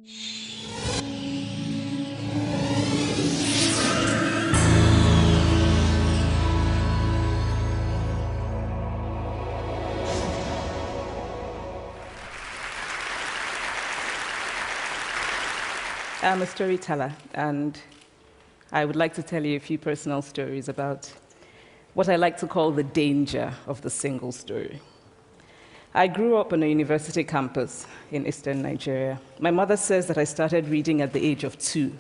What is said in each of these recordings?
I'm a storyteller, and I would like to tell you a few personal stories about what I like to call the danger of the single story. I grew up on a university campus in eastern Nigeria. My mother says that I started reading at the age of 2,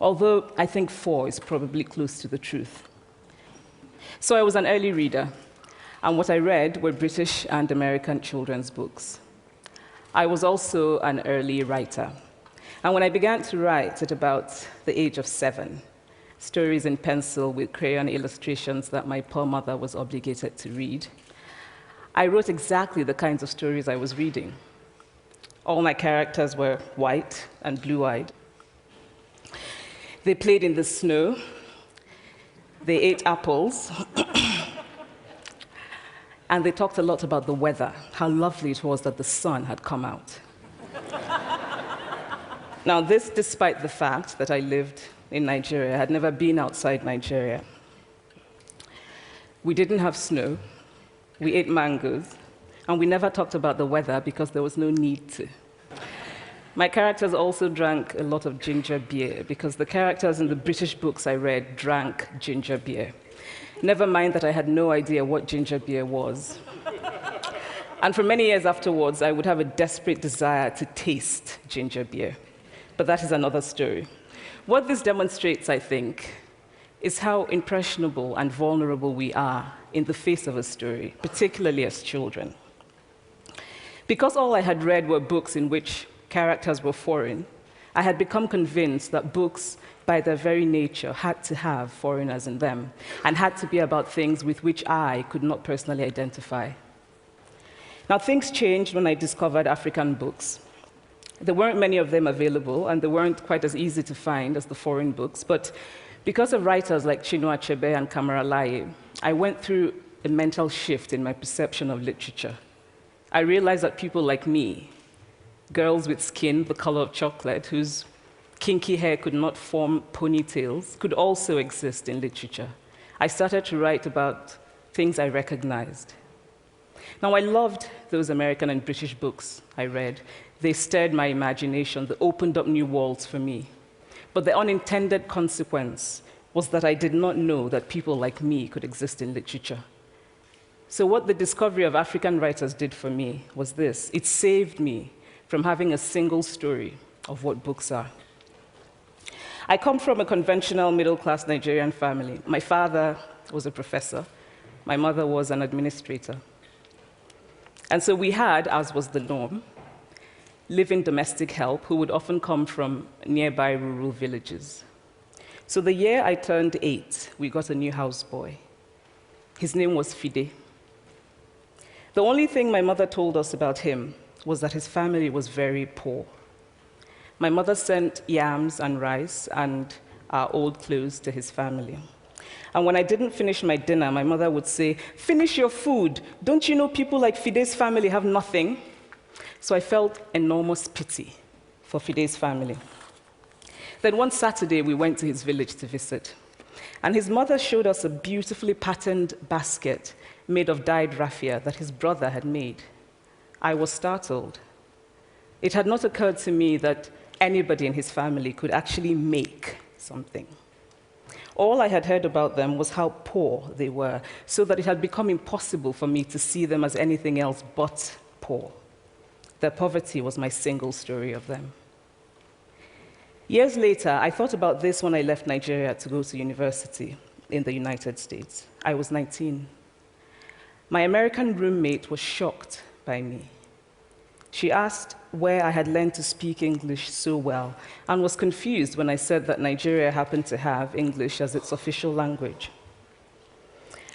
although I think 4 is probably close to the truth. So I was an early reader, and what I read were British and American children's books. I was also an early writer. And when I began to write at about the age of 7, stories in pencil with crayon illustrations that my poor mother was obligated to read, I wrote exactly the kinds of stories I was reading. All my characters were white and blue-eyed. They played in the snow. They ate apples. And they talked a lot about the weather, how lovely it was that the sun had come out. Now, this despite the fact that I lived in Nigeria. I had never been outside Nigeria. We didn't have snow. We ate mangoes. And we never talked about the weather because there was no need to. My characters also drank a lot of ginger beer because the characters in the British books I read drank ginger beer. Never mind that I had no idea what ginger beer was. And for many years afterwards, I would have a desperate desire to taste ginger beer. But that is another story. What this demonstrates, I think, is how impressionable and vulnerable we are in the face of a story, particularly as children. Because all I had read were books in which characters were foreign, I had become convinced that books, by their very nature, had to have foreigners in them and had to be about things with which I could not personally identify. Now, things changed when I discovered African books. There weren't many of them available, and they weren't quite as easy to find as the foreign books, but because of writers like Chinua Achebe and Kamaralaye, I went through a mental shift in my perception of literature. I realized that people like me, girls with skin the color of chocolate, whose kinky hair could not form ponytails, could also exist in literature. I started to write about things I recognized. Now, I loved those American and British books I read. They stirred my imagination. They opened up new worlds for me. But the unintended consequence was that I did not know that people like me could exist in literature. So what the discovery of African writers did for me was this. It saved me from having a single story of what books are. I come from a conventional middle-class Nigerian family. My father was a professor. My mother was an administrator. And so we had, as was the norm, live-in domestic help who would often come from nearby rural villages. So the year I turned 8, we got a new houseboy. His name was Fide. The only thing my mother told us about him was that his family was very poor. My mother sent yams and rice and our old clothes to his family. And when I didn't finish my dinner, my mother would say, "Finish your food. Don't you know people like Fide's family have nothing?" So I felt enormous pity for Fide's family. Then one Saturday, we went to his village to visit. And his mother showed us a beautifully patterned basket made of dyed raffia that his brother had made. I was startled. It had not occurred to me that anybody in his family could actually make something. All I had heard about them was how poor they were, so that it had become impossible for me to see them as anything else but poor. Their poverty was my single story of them. Years later, I thought about this when I left Nigeria to go to university in the United States. I was 19. My American roommate was shocked by me. She asked where I had learned to speak English so well and was confused when I said that Nigeria happened to have English as its official language.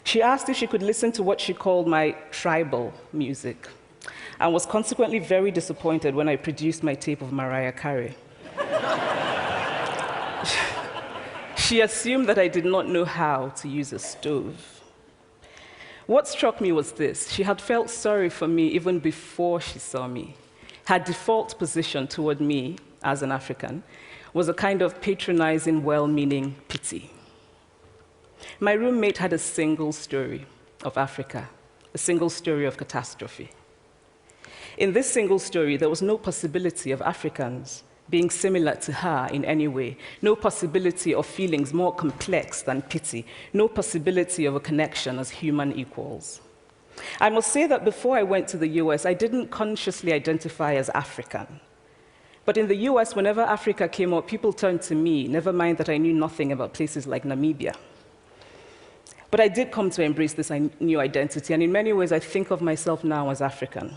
She asked if she could listen to what she called my tribal music and was consequently very disappointed when I produced my tape of Mariah Carey. She assumed that I did not know how to use a stove. What struck me was this. She had felt sorry for me even before she saw me. Her default position toward me as an African was a kind of patronizing, well-meaning pity. My roommate had a single story of Africa, a single story of catastrophe. In this single story, there was no possibility of Africans being similar to her in any way, no possibility of feelings more complex than pity, no possibility of a connection as human equals. I must say that before I went to the US, I didn't consciously identify as African. But in the US, whenever Africa came up, people turned to me, never mind that I knew nothing about places like Namibia. But I did come to embrace this new identity, and in many ways, I think of myself now as African,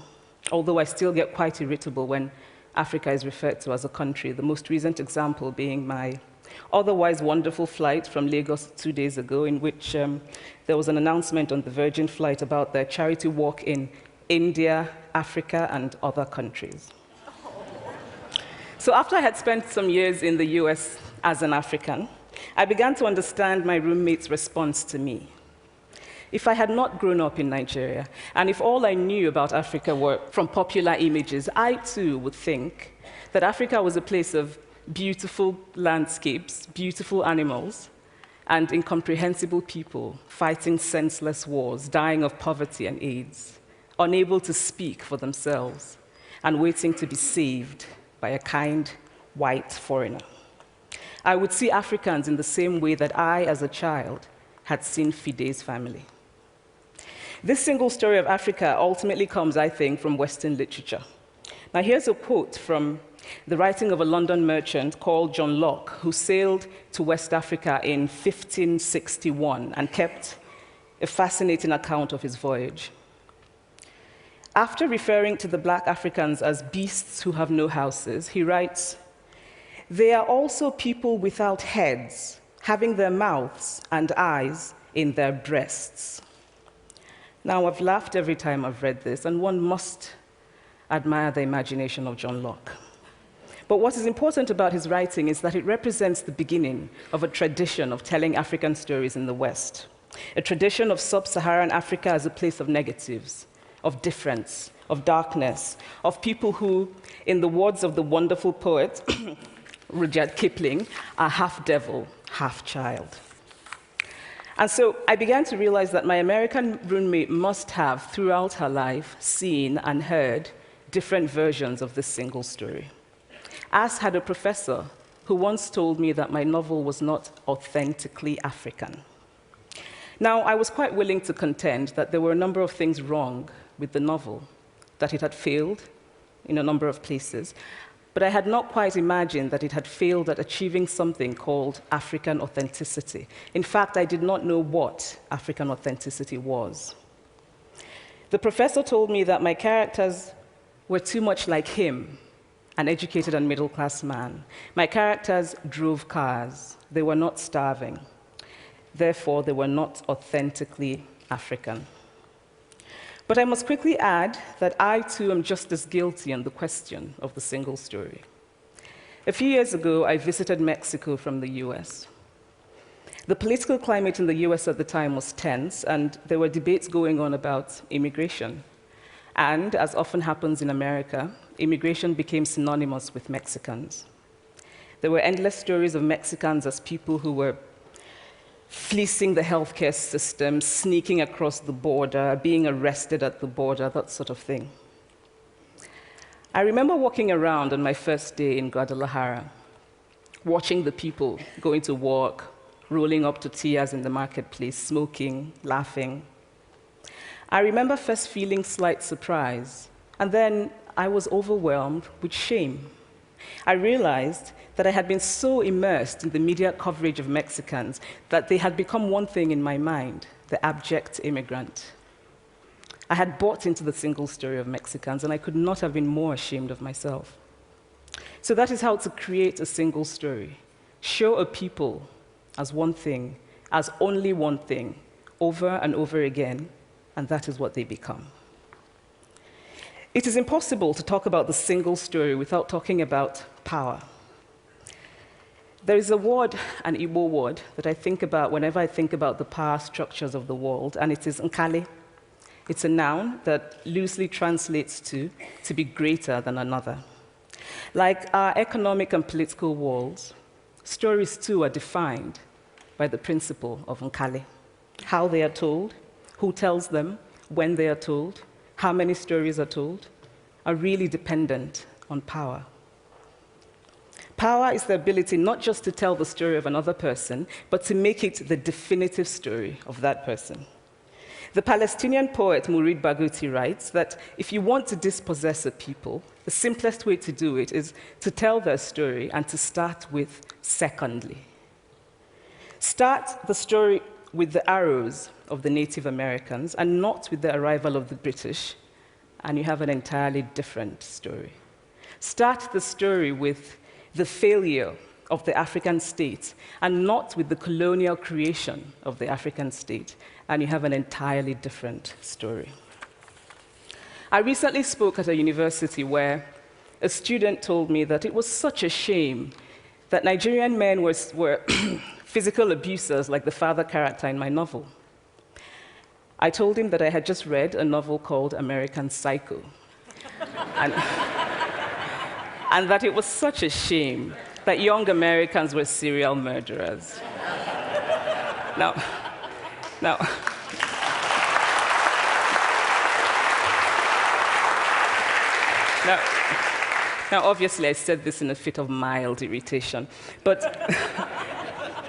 although I still get quite irritable when Africa is referred to as a country, the most recent example being my otherwise wonderful flight from Lagos 2 days ago, in which there was an announcement on the Virgin flight about their charity walk in India, Africa, and other countries. So after I had spent some years in the US as an African, I began to understand my roommate's response to me. If I had not grown up in Nigeria, and if all I knew about Africa were from popular images, I too would think that Africa was a place of beautiful landscapes, beautiful animals, and incomprehensible people fighting senseless wars, dying of poverty and AIDS, unable to speak for themselves, and waiting to be saved by a kind white foreigner. I would see Africans in the same way that I, as a child, had seen Fide's family. This single story of Africa ultimately comes, I think, from Western literature. Now, here's a quote from the writing of a London merchant called John Locke, who sailed to West Africa in 1561 and kept a fascinating account of his voyage. After referring to the black Africans as beasts who have no houses, he writes, "They are also people without heads, having their mouths and eyes in their breasts." Now, I've laughed every time I've read this, and one must admire the imagination of John Locke. But what is important about his writing is that it represents the beginning of a tradition of telling African stories in the West, a tradition of sub-Saharan Africa as a place of negatives, of difference, of darkness, of people who, in the words of the wonderful poet Rudyard Kipling, are half devil, half child. And so I began to realize that my American roommate must have, throughout her life, seen and heard different versions of this single story. As had a professor who once told me that my novel was not authentically African. Now, I was quite willing to contend that there were a number of things wrong with the novel, that it had failed in a number of places, but I had not quite imagined that it had failed at achieving something called African authenticity. In fact, I did not know what African authenticity was. The professor told me that my characters were too much like him, an educated and middle-class man. My characters drove cars. They were not starving. Therefore, they were not authentically African. But I must quickly add that I, too, am just as guilty on the question of the single story. A few years ago, I visited Mexico from the US. The political climate in the US at the time was tense, and there were debates going on about immigration. And, as often happens in America, immigration became synonymous with Mexicans. There were endless stories of Mexicans as people who were fleecing the healthcare system, sneaking across the border, being arrested at the border, that sort of thing. I remember walking around on my first day in Guadalajara, watching the people going to work, rolling up tortillas in the marketplace, smoking, laughing. I remember first feeling slight surprise, and then I was overwhelmed with shame. I realized that I had been so immersed in the media coverage of Mexicans that they had become one thing in my mind, the abject immigrant. I had bought into the single story of Mexicans, and I could not have been more ashamed of myself. So that is how to create a single story. Show a people as one thing, as only one thing, over and over again, and that is what they become. It is impossible to talk about the single story without talking about power. There is a word, an Igbo word, that I think about whenever I think about the power structures of the world, and it is nkali. It's a noun that loosely translates to be greater than another. Like our economic and political walls, stories too are defined by the principle of Nkali. How they are told, who tells them, when they are told, how many stories are told, are really dependent on power. Power is the ability not just to tell the story of another person, but to make it the definitive story of that person. The Palestinian poet Mourid Barghouti writes that if you want to dispossess a people, the simplest way to do it is to tell their story and to start with secondly. Start the story with the arrows of the Native Americans and not with the arrival of the British, and you have an entirely different story. Start the story with the failure of the African state and not with the colonial creation of the African state, and you have an entirely different story. I recently spoke at a university where a student told me that it was such a shame that Nigerian men were physical abusers like the father character in my novel. I told him that I had just read a novel called American Psycho, and that it was such a shame that young Americans were serial murderers. Now, obviously, I said this in a fit of mild irritation, but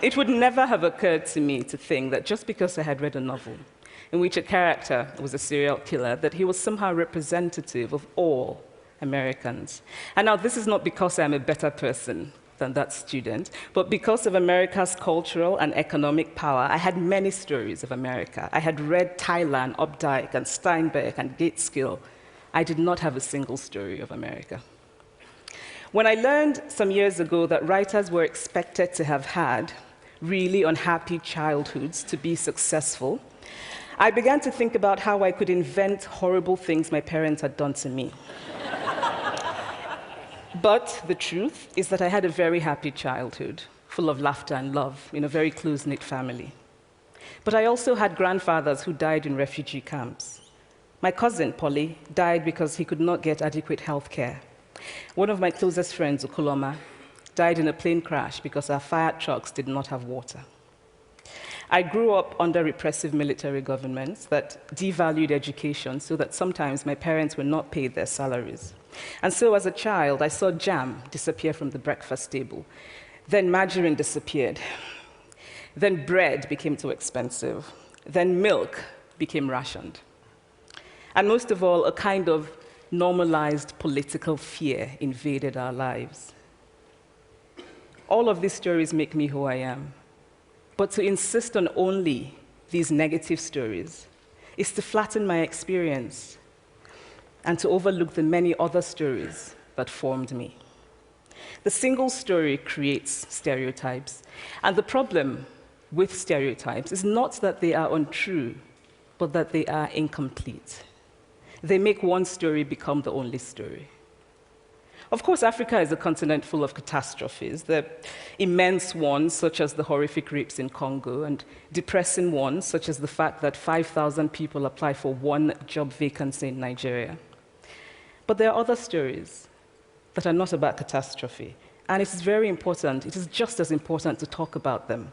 it would never have occurred to me to think that just because I had read a novel in which a character was a serial killer, that he was somehow representative of all Americans. And now, this is not because I'm a better person than that student, but because of America's cultural and economic power, I had many stories of America. I had read Thailand, Updike, and Steinbeck, and Gateskill. I did not have a single story of America. When I learned some years ago that writers were expected to have had really unhappy childhoods to be successful, I began to think about how I could invent horrible things my parents had done to me. But the truth is that I had a very happy childhood, full of laughter and love, in a very close-knit family. But I also had grandfathers who died in refugee camps. My cousin, Polly, died because he could not get adequate health care. One of my closest friends, Okoloma, died in a plane crash because our fire trucks did not have water. I grew up under repressive military governments that devalued education so that sometimes my parents were not paid their salaries. And so as a child, I saw jam disappear from the breakfast table. Then margarine disappeared. Then bread became too expensive. Then milk became rationed. And most of all, a kind of normalized political fear invaded our lives. All of these stories make me who I am. But to insist on only these negative stories is to flatten my experience and to overlook the many other stories that formed me. The single story creates stereotypes, and the problem with stereotypes is not that they are untrue, but that they are incomplete. They make one story become the only story. Of course, Africa is a continent full of catastrophes, the immense ones, such as the horrific rapes in Congo, and depressing ones, such as the fact that 5,000 people apply for one job vacancy in Nigeria. But there are other stories that are not about catastrophe, and it is very important, it is just as important to talk about them.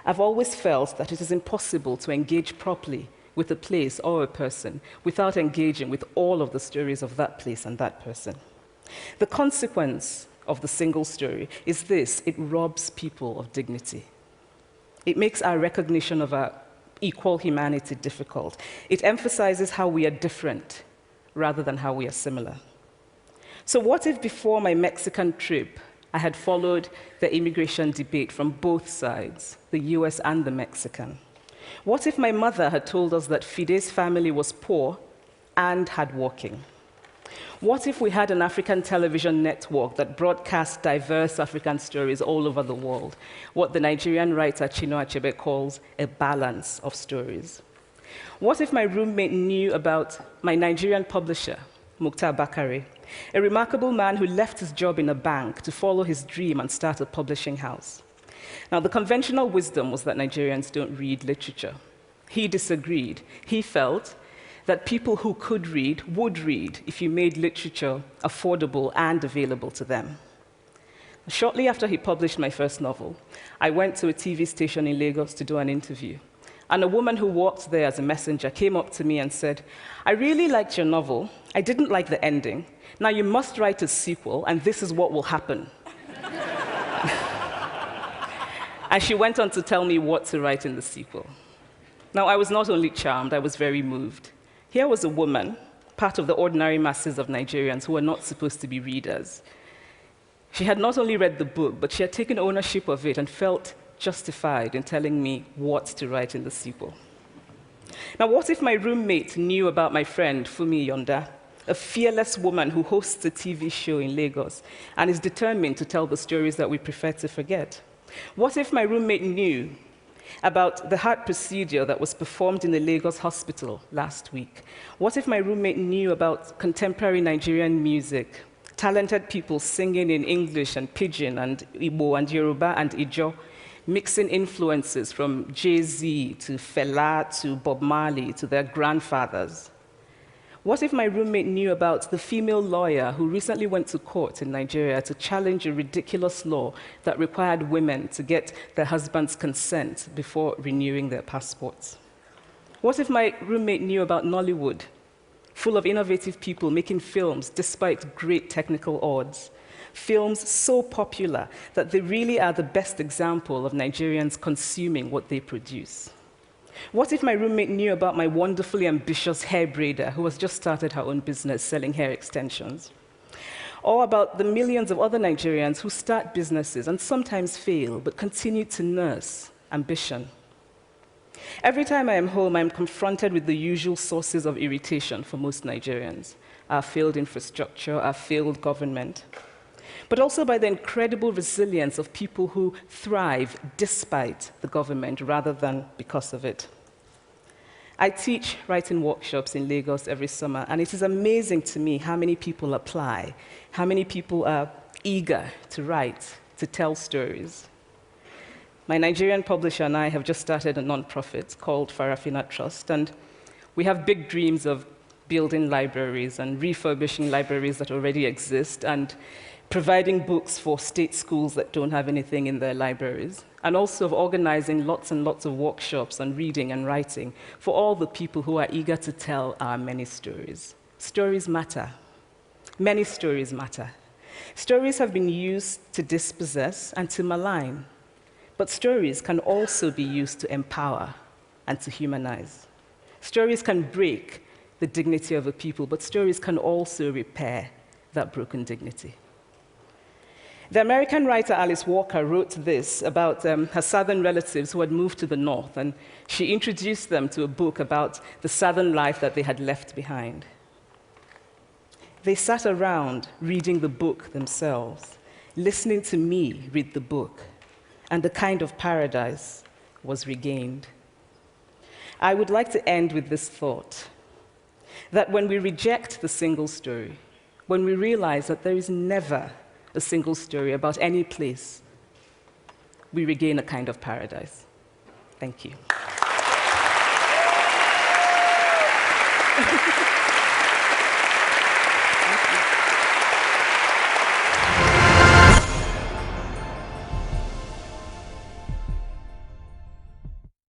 I've always felt that it is impossible to engage properly with a place or a person without engaging with all of the stories of that place and that person. The consequence of the single story is this: it robs people of dignity. It makes our recognition of our equal humanity difficult. It emphasizes how we are different rather than how we are similar. So what if before my Mexican trip, I had followed the immigration debate from both sides, the US and the Mexican? What if my mother had told us that Fide's family was poor and hardworking? What if we had an African television network that broadcast diverse African stories all over the world, what the Nigerian writer Chinua Achebe calls a balance of stories? What if my roommate knew about my Nigerian publisher, Mukhtar Bakare, a remarkable man who left his job in a bank to follow his dream and start a publishing house? Now, the conventional wisdom was that Nigerians don't read literature. He disagreed. He felt that people who could read would read if you made literature affordable and available to them. Shortly after he published my first novel, I went to a TV station in Lagos to do an interview. And a woman who worked there as a messenger came up to me and said, "I really liked your novel. I didn't like the ending. Now you must write a sequel, and this is what will happen." And she went on to tell me what to write in the sequel. Now, I was not only charmed, I was very moved. Here was a woman, part of the ordinary masses of Nigerians who were not supposed to be readers. She had not only read the book, but she had taken ownership of it and felt justified in telling me what to write in the sequel. Now, what if my roommate knew about my friend, Fumi Yonda, a fearless woman who hosts a TV show in Lagos and is determined to tell the stories that we prefer to forget? What if my roommate knew about the heart procedure that was performed in the Lagos hospital last week? What if my roommate knew about contemporary Nigerian music, talented people singing in English and Pidgin and Igbo and Yoruba and Ijo, mixing influences from Jay-Z to Fela to Bob Marley to their grandfathers? What if my roommate knew about the female lawyer who recently went to court in Nigeria to challenge a ridiculous law that required women to get their husband's consent before renewing their passports? What if my roommate knew about Nollywood, full of innovative people making films despite great technical odds, films so popular that they really are the best example of Nigerians consuming what they produce? What if my roommate knew about my wonderfully ambitious hair braider who has just started her own business selling hair extensions? Or about the millions of other Nigerians who start businesses and sometimes fail, but continue to nurse ambition? Every time I am home, I'm confronted with the usual sources of irritation for most Nigerians: our failed infrastructure, our failed government, but also by the incredible resilience of people who thrive despite the government rather than because of it. I teach writing workshops in Lagos every summer, and it is amazing to me how many people apply, how many people are eager to write, to tell stories. My Nigerian publisher and I have just started a nonprofit called Farafina Trust, and we have big dreams of building libraries and refurbishing libraries that already exist, and providing books for state schools that don't have anything in their libraries, and also of organizing lots and lots of workshops on reading and writing for all the people who are eager to tell our many stories. Stories matter. Many stories matter. Stories have been used to dispossess and to malign, but stories can also be used to empower and to humanize. Stories can break the dignity of a people, but stories can also repair that broken dignity. The American writer Alice Walker wrote this about her southern relatives who had moved to the north, and she introduced them to a book about the southern life that they had left behind. They sat around reading the book themselves, listening to me read the book, and a kind of paradise was regained. I would like to end with this thought, that when we reject the single story, when we realize that there is never a single story about any place, we regain a kind of paradise. Thank you.